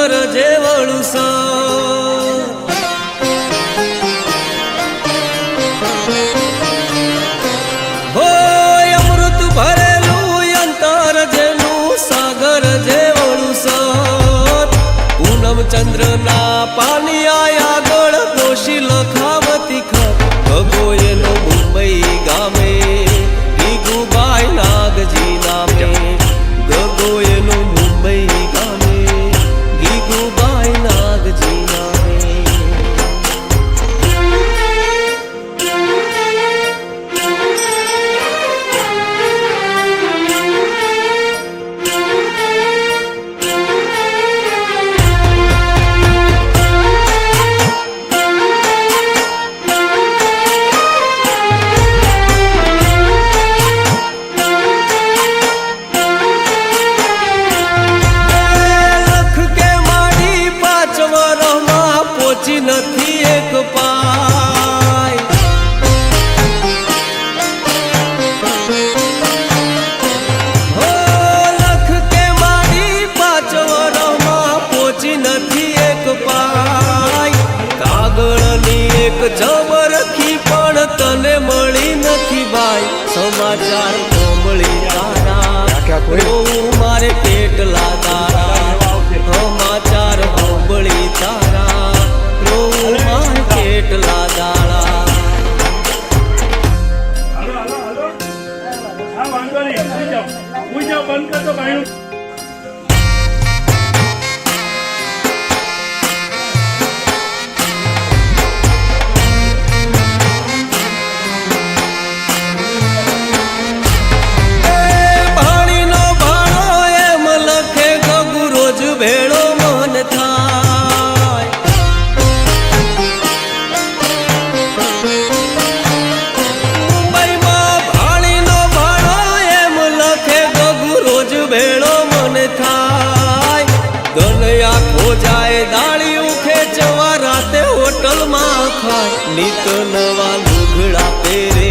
ચંદ્ર જેવળું સ હોય અમૃત ભરેલું અંતર જેનું સાગર જેવળું સ પૂનમ ચંદ્ર ના પાણી આગળ દોષી લખાવતી ખગોયનો મુંબઈ ગામે ગીગુબાઈ નાગજી નામે ગગોયનો મુંબઈ ગામે ગીગુબાઈ નાગજી નામે નથી એક પાય હો લખ કે મારી 5 વર્ષમાં પહોંચી નથી એક પાય કાગળની એક જબરખી પણ તને મળી નથી ભાઈ સમાચાર મળી તારા મારે કેટલા તારા સમાચાર મળી તારા કેટલા દાડા વાંધો નહીં બંધ કરતો ભાઈ ભાણીનો ભાણો એમ લખે ગગુ રોજ ભેળો મન થાય મુંબઈમાં ભાણીનો ભાણો એમ લખે ગગુ રોજ ભેળો મન થાય દનયા ખોજાય દાળિયું ખેંચવા રાતે હોટલમાં ખાય નીત નવા લુગડા પહેરે